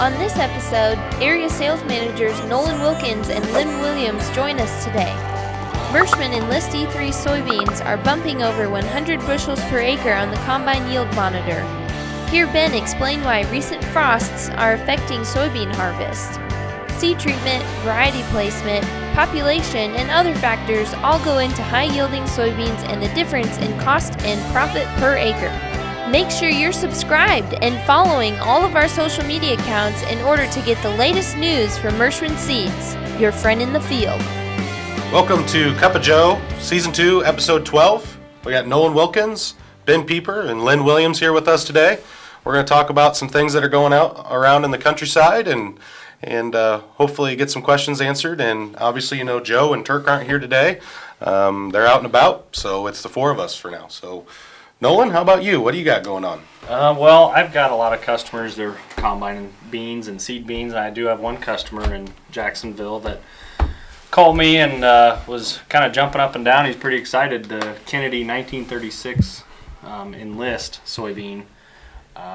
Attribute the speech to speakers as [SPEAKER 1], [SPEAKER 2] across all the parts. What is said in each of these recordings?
[SPEAKER 1] On this episode, area sales managers Nolan Wilkens and Lynn Williams join us today. Merschman Enlist E3 soybeans are bumping over 100 bushels per acre on the combine yield monitor. Hear Ben explain why recent frosts are affecting soybean harvest. Seed treatment, variety placement, population, and other factors all go into high-yielding soybeans and the difference in cost and profit per acre. Make sure you're subscribed and following all of our social media accounts in order to get the latest news from Merschman Seeds, your friend in the field.
[SPEAKER 2] Welcome to Cup of Joe, Season 2, Episode 12. We got Nolan Wilkens, Ben Pieper, and Lynn Williams here with us today. We're going to talk about some things that are going out around in the countryside and hopefully get some questions answered. And obviously, you know, Joe and Turk aren't here today. They're out and about, so it's the four of us for now. So, Nolan, how about you? What do you got going on?
[SPEAKER 3] Well, I've got a lot of customers. They're combining beans and seed beans. I do have one customer in Jacksonville that called me and was kind of jumping up and down. He's pretty excited. The Kennedy 1936 Enlist soybean,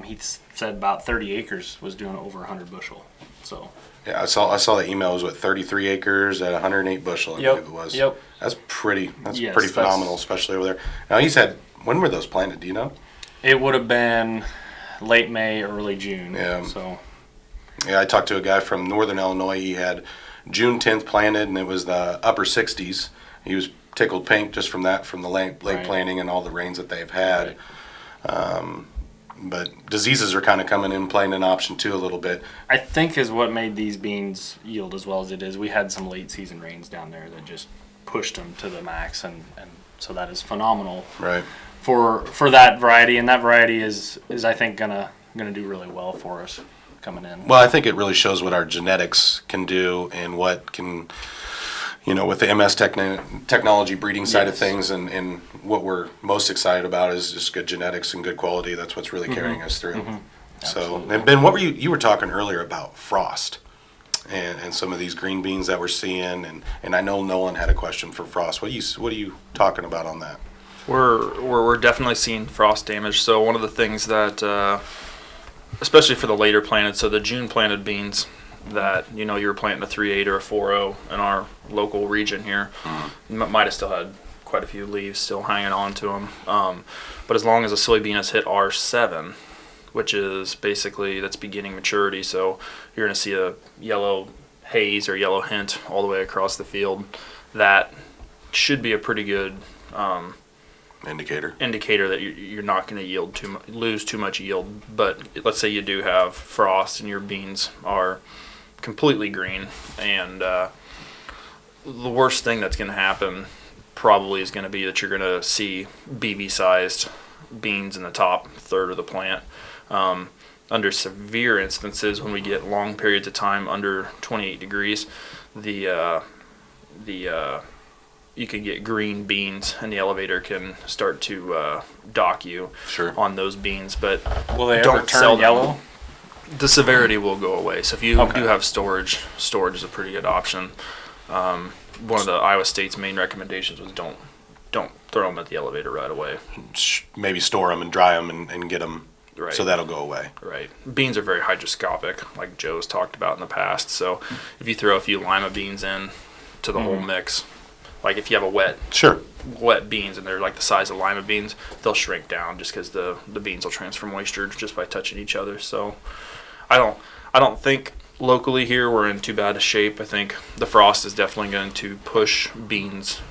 [SPEAKER 3] he said about 30 acres was doing over 100 bushel. So
[SPEAKER 2] Yeah, I saw the email. It was 33 acres at 108 bushel, I believe it was.
[SPEAKER 3] Yep.
[SPEAKER 2] That's pretty phenomenal, especially over there. Now, you said, when were those planted? Do you know?
[SPEAKER 3] It would have been late May, early June.
[SPEAKER 2] Yeah.
[SPEAKER 3] So.
[SPEAKER 2] Yeah, I talked to a guy from northern Illinois. He had June 10th planted, and it was the upper 60s. He was tickled pink just from the late planting and all the rains that they've had.
[SPEAKER 3] Right.
[SPEAKER 2] But diseases are kind of coming in, playing an option too a little bit.
[SPEAKER 3] I think is what made these beans yield as well as it is. We had some late season rains down there that just pushed them to the max, and so that is phenomenal.
[SPEAKER 2] Right.
[SPEAKER 3] For that variety, and that variety is I think gonna do really well for us coming in.
[SPEAKER 2] Well, I think it really shows what our genetics can do and what can, you know, with the MS technology breeding side of things, and what we're most excited about is just good genetics and good quality. That's what's really carrying us through. So, and Ben, what were you were talking earlier about frost and some of these green beans that we're seeing, and I know Nolan had a question for frost. What are you talking about on that?
[SPEAKER 4] We're definitely seeing frost damage. So one of the things that, especially for the later planted, so the June planted beans that, you know, you were planting a 3.8 or a 4.0 in our local region here, might have still had quite a few leaves still hanging on to them. But as long as a soybean has hit R7, which is basically that's beginning maturity, so you're going to see a yellow haze or yellow hint all the way across the field. That should be a pretty good indicator that you're not going to lose too much yield. But let's say you do have frost and your beans are completely green, and the worst thing that's going to happen probably is going to be that you're going to see BB-sized beans in the top third of the plant. Under severe instances, when we get long periods of time under 28 degrees, you can get green beans, and the elevator can start to dock you on those beans. But
[SPEAKER 3] will they ever turn yellow?
[SPEAKER 4] The severity will go away. So if you do have storage is a pretty good option. One of the Iowa State's main recommendations was don't throw them at the elevator right away.
[SPEAKER 2] Maybe store them and dry them and get them, so that'll go away.
[SPEAKER 4] Right. Beans are very hygroscopic, like Joe's talked about in the past. So if you throw a few lima beans in to the whole mix, like if you have wet beans and they're like the size of lima beans, they'll shrink down just because the beans will transfer moisture just by touching each other. So I don't think locally here we're in too bad a shape. I think the frost is definitely going to push beans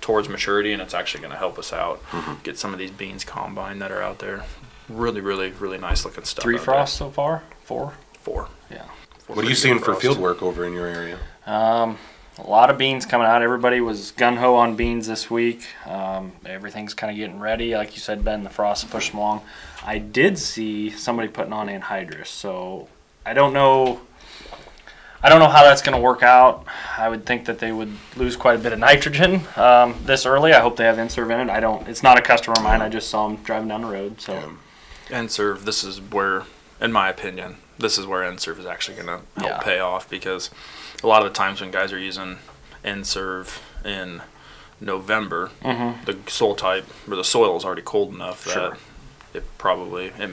[SPEAKER 4] towards maturity, and it's actually going to help us out get some of these beans combined that are out there. Really, really, really nice looking stuff.
[SPEAKER 3] 3 frosts so far? 4?
[SPEAKER 4] 4.
[SPEAKER 3] Yeah.
[SPEAKER 2] What are you seeing for field work over in your area?
[SPEAKER 3] A lot of beans coming out. Everybody was gung-ho on beans this week. Everything's kind of getting ready. Like you said, Ben, the frost pushed them along. I did see somebody putting on anhydrous, so I don't know how that's going to work out. I would think that they would lose quite a bit of nitrogen this early. I hope they have N-Serve in it. It's not a customer of mine. I just saw them driving down the road. So
[SPEAKER 4] N-Serve, this is where, in my opinion, N-Serve is actually going to help pay off, because a lot of the times when guys are using N-Serve in November, the soil type or the soil is already cold enough that it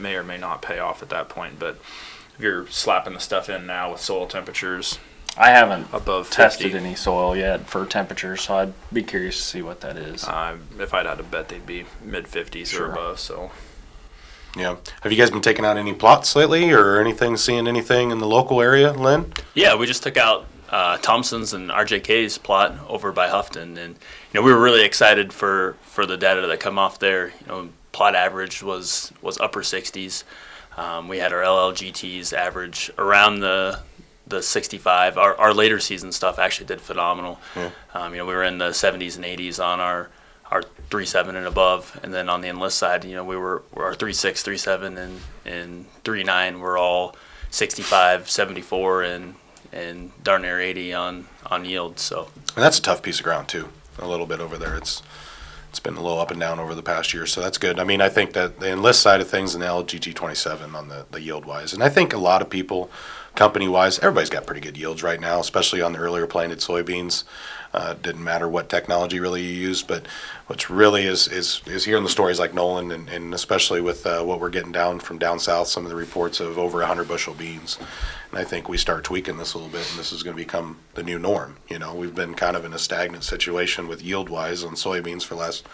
[SPEAKER 4] may or may not pay off at that point. But if you're slapping the stuff in now with soil temperatures
[SPEAKER 3] I haven't
[SPEAKER 4] above 50.
[SPEAKER 3] tested any soil yet for temperature, so I'd be curious to see what that is.
[SPEAKER 4] If I'd had to bet, they'd be mid-50s or above. So,
[SPEAKER 2] yeah. Have you guys been taking out any plots lately, or seeing anything in the local area, Lynn?
[SPEAKER 5] Yeah, we just took out Thompson's and RJK's plot over by Houghton, and we were really excited for the data that come off there. Plot average was upper 60s. We had our LLGTs average around the 65. Our later season stuff actually did phenomenal. Yeah. We were in the 70s and 80s on our 3.7 and above, and then on the Enlist side, we were our 3.6, 3.7, and 3.9 were all 65, 74, and darn near 80 on yield. So,
[SPEAKER 2] and that's a tough piece of ground too. A little bit over there. It's been a little up and down over the past year, so that's good. I mean, I think that the Enlist side of things and the LGT 27 on the yield wise, and I think a lot of people, company wise, everybody's got pretty good yields right now, especially on the earlier planted soybeans. Didn't matter what technology really you used, but what's really is hearing the stories like Nolan, and especially with what we're getting down from down south, some of the reports of over 100 bushel beans. And I think we start tweaking this a little bit, and this is going to become the new norm. We've been kind of in a stagnant situation with yield wise on soybeans for the last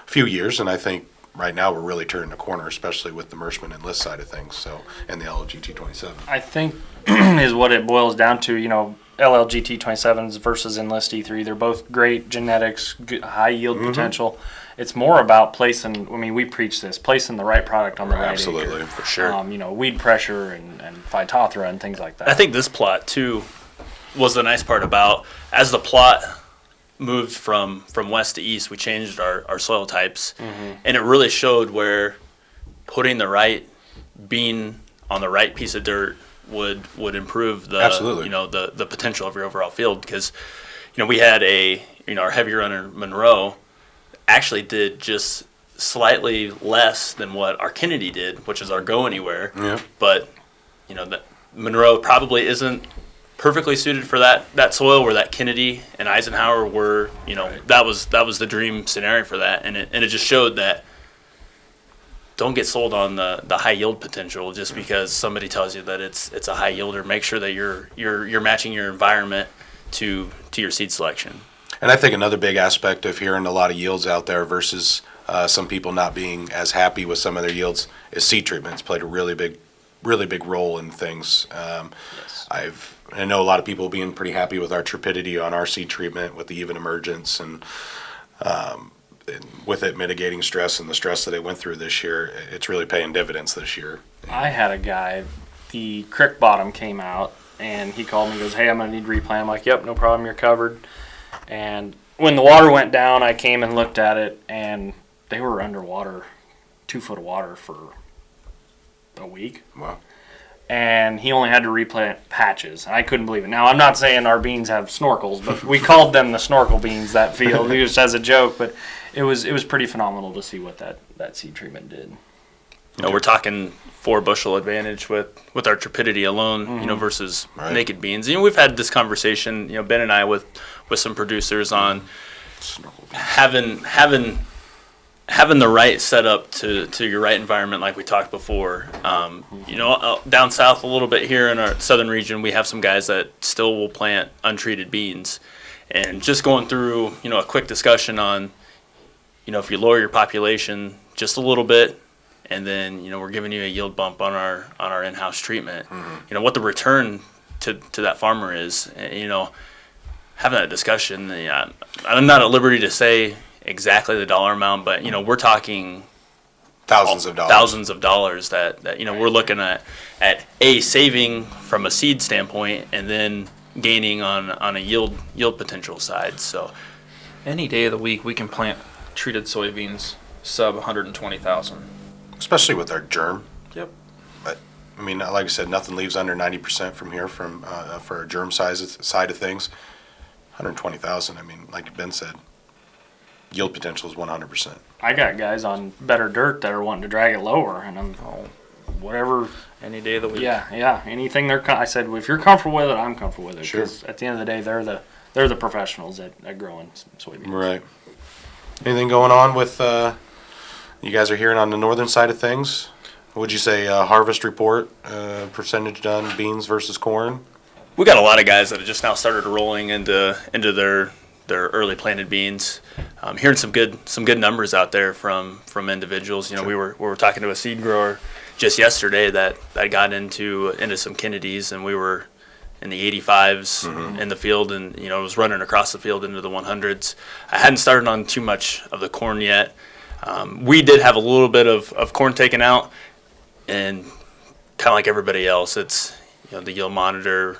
[SPEAKER 2] few years, and I think right now we're really turning the corner, especially with the Merschman Enlist side of things, and the LGT 27.
[SPEAKER 3] I think is what it boils down to. LLGT 27s versus Enlist E3. They're both great genetics, good, high yield potential. It's more about placing. I mean, we preach this: placing the right product on the right
[SPEAKER 2] Absolutely,
[SPEAKER 3] acre.
[SPEAKER 2] for sure.
[SPEAKER 3] Weed pressure and phytophthora and things like that.
[SPEAKER 5] I think this plot too was the nice part about as the plot moved from west to east, we changed our soil types, and it really showed where putting the right bean on the right piece of dirt would improve the
[SPEAKER 2] Absolutely.
[SPEAKER 5] The potential of your overall field, because we had our heavy runner Monroe actually did just slightly less than what our Kennedy did, which is our go anywhere.
[SPEAKER 2] Yeah.
[SPEAKER 5] But that Monroe probably isn't perfectly suited for that soil where that Kennedy and Eisenhower were. That was the dream scenario for that, and it just showed that. Don't get sold on the high yield potential just because somebody tells you that it's a high yielder. Make sure that you're matching your environment to your seed selection.
[SPEAKER 2] And I think another big aspect of hearing a lot of yields out there versus some people not being as happy with some of their yields is seed treatment. It's played a really big role in things.
[SPEAKER 5] Yes.
[SPEAKER 2] I know a lot of people being pretty happy with our turpidity on our seed treatment with the even emergence and with it mitigating stress and the stress that it went through this year. It's really paying dividends this year.
[SPEAKER 3] I had a guy, the creek bottom came out, and he called me and goes, "Hey, I'm going to need to replant." I'm like, "Yep, no problem, you're covered." And when the water went down, I came and looked at it, and they were underwater, 2 foot of water for a week.
[SPEAKER 2] Wow.
[SPEAKER 3] And he only had to replant patches. And I couldn't believe it. Now, I'm not saying our beans have snorkels, but we called them the snorkel beans, that field, just as a joke. But it was pretty phenomenal to see what that seed treatment did.
[SPEAKER 5] We're talking 4 bushel advantage with our turpidity alone, versus naked beans. We've had this conversation, Ben and I with some producers on having the right setup to your right environment, like we talked before. Down south a little bit here in our southern region, we have some guys that still will plant untreated beans, and just going through a quick discussion on if you lower your population just a little bit, and then we're giving you a yield bump on our in-house treatment, what the return to that farmer is. Having that discussion, I'm not at liberty to say exactly the dollar amount, but we're talking
[SPEAKER 2] Thousands of dollars
[SPEAKER 5] that we're looking at saving from a seed standpoint, and then gaining on a yield potential side. So
[SPEAKER 4] any day of the week we can plant treated soybeans sub 120,000.
[SPEAKER 2] Especially with our germ.
[SPEAKER 4] Yep.
[SPEAKER 2] But I mean, like I said, nothing leaves under 90% from here for our germ side of things. 120,000. I mean, like Ben said, yield potential is 100%.
[SPEAKER 3] I got guys on better dirt that are wanting to drag it lower, and I'm whatever.
[SPEAKER 4] Any day of the week.
[SPEAKER 3] Yeah. Anything I said, if you're comfortable with it, I'm comfortable with it.
[SPEAKER 2] Sure.
[SPEAKER 3] Because at the end of the day, they're the professionals at growing soybeans.
[SPEAKER 2] Right. Anything going on with you guys are hearing on the northern side of things? Would you say harvest report, percentage done, beans versus corn?
[SPEAKER 5] We got a lot of guys that have just now started rolling into their early planted beans. Hearing some good numbers out there from individuals. We were talking to a seed grower just yesterday that got into some Kennedys, and we were in the 85s in the field, and was running across the field into the 100s. I hadn't started on too much of the corn yet. We did have a little bit of corn taken out, and kind of like everybody else, it's the yield monitor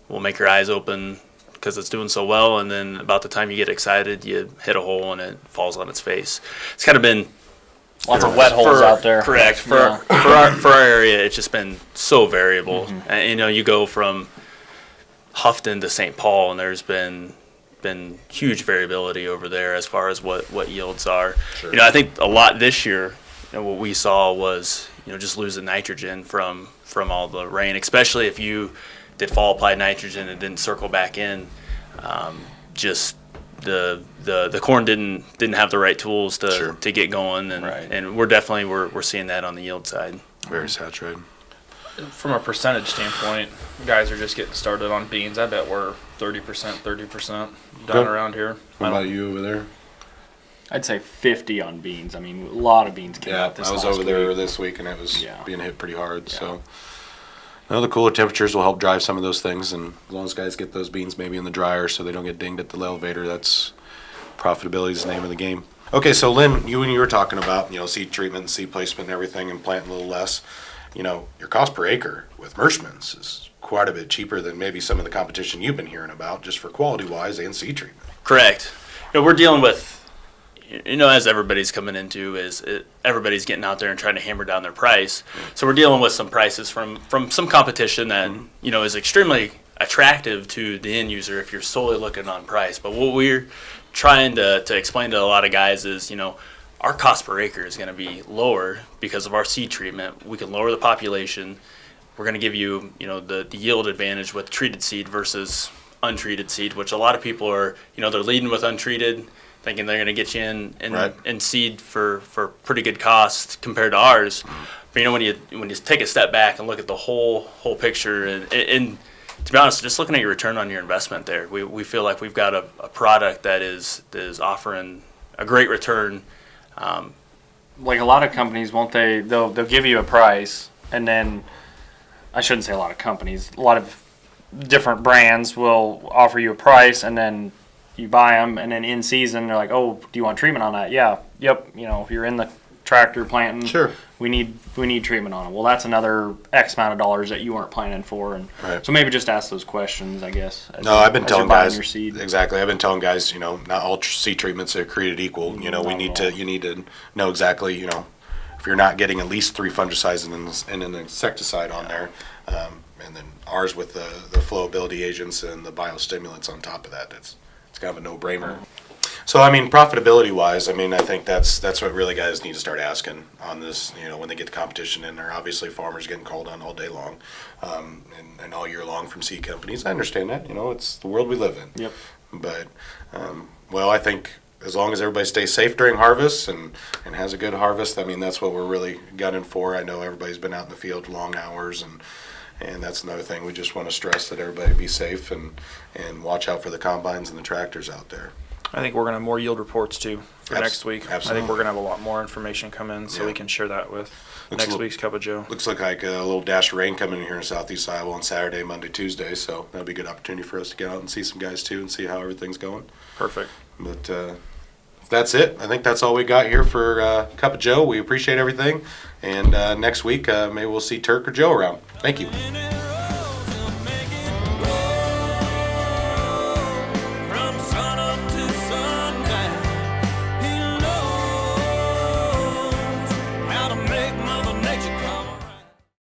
[SPEAKER 5] will make your eyes open because it's doing so well, and then about the time you get excited, you hit a hole and it falls on its face. It's kind of been
[SPEAKER 3] lots of wet holes out there.
[SPEAKER 5] Correct. For our area, it's just been so variable. And, you go from Houghton to St. Paul, and there's been huge variability over there as far as what yields are. Sure. I think a lot this year, what we saw was just losing nitrogen from all the rain, especially if you did fall applied nitrogen and didn't circle back in. Just the corn didn't have the right tools to get going, and we're seeing that on the yield side.
[SPEAKER 2] Very saturated.
[SPEAKER 4] From a percentage standpoint, guys are just getting started on beans. I bet we're 30% done around here.
[SPEAKER 2] What about you over there?
[SPEAKER 3] I'd say 50 on beans. I mean, a lot of beans came out this
[SPEAKER 2] I was
[SPEAKER 3] last
[SPEAKER 2] over there
[SPEAKER 3] week.
[SPEAKER 2] this week, and it was being hit pretty hard. Yeah. So, the cooler temperatures will help drive some of those things, and as long as guys get those beans maybe in the dryer so they don't get dinged at the elevator, that's profitability is the name of the game. Okay, so Lynn, you were talking about seed treatment, and seed placement, and everything, and planting a little less. Your cost per acre with Merschman's is quite a bit cheaper than maybe some of the competition you've been hearing about, just for quality-wise and seed treatment.
[SPEAKER 5] Correct. We're dealing with, as everybody's coming into, everybody's getting out there and trying to hammer down their price. So we're dealing with some prices from some competition that, is extremely attractive to the end user if you're solely looking on price. But what we're trying to explain to a lot of guys is, our cost per acre is going to be lower because of our seed treatment. We can lower the population. We're going to give you, the yield advantage with treated seed versus untreated seed, which a lot of people are, they're leading with untreated, thinking they're going to get you in seed for pretty good cost compared to ours. But when you take a step back and look at the whole picture, and to be honest, just looking at your return on your investment there, we feel like we've got a product that is offering a great return.
[SPEAKER 3] Like a lot of companies, won't they? They'll give you a price, and then I shouldn't say a lot of companies. A lot of different brands will offer you a price, and then you buy them, and then in season they're like, "Oh, do you want treatment on that?" Yeah, yep. If you're in the tractor planting,
[SPEAKER 2] sure.
[SPEAKER 3] We need treatment on it. Well, that's another X amount of dollars that you weren't planning for, and so maybe just ask those questions, I guess.
[SPEAKER 2] I've been telling guys exactly. I've been telling guys, not all seed treatments are created equal. You need to know exactly, if you're not getting at least 3 fungicides and an insecticide on there, and then ours with the flowability agents and the biostimulants on top of that. It's kind of a no-brainer. So, profitability-wise, I think that's what really guys need to start asking on this, when they get to competition. And they're obviously farmers getting called on all day long and all year long from seed companies. I understand that. It's the world we live in.
[SPEAKER 3] Yep.
[SPEAKER 2] But, I think as long as everybody stays safe during harvest and has a good harvest, that's what we're really gunning for. I know everybody's been out in the field long hours, and that's another thing. We just want to stress that everybody be safe and watch out for the combines and the tractors out there.
[SPEAKER 4] I think we're going to have more yield reports too for next week.
[SPEAKER 2] Absolutely.
[SPEAKER 4] I think we're going to have a lot more information come in, so we can share that with next week's Cup of Joe.
[SPEAKER 2] Looks like a little dash of rain coming in here in southeast Iowa on Saturday, Monday, Tuesday, so that'll be a good opportunity for us to get out and see some guys too and see how everything's going.
[SPEAKER 4] Perfect.
[SPEAKER 2] But if that's it, I think that's all we got here for Cup of Joe. We appreciate everything, and next week maybe we'll see Turk or Joe around. Thank you.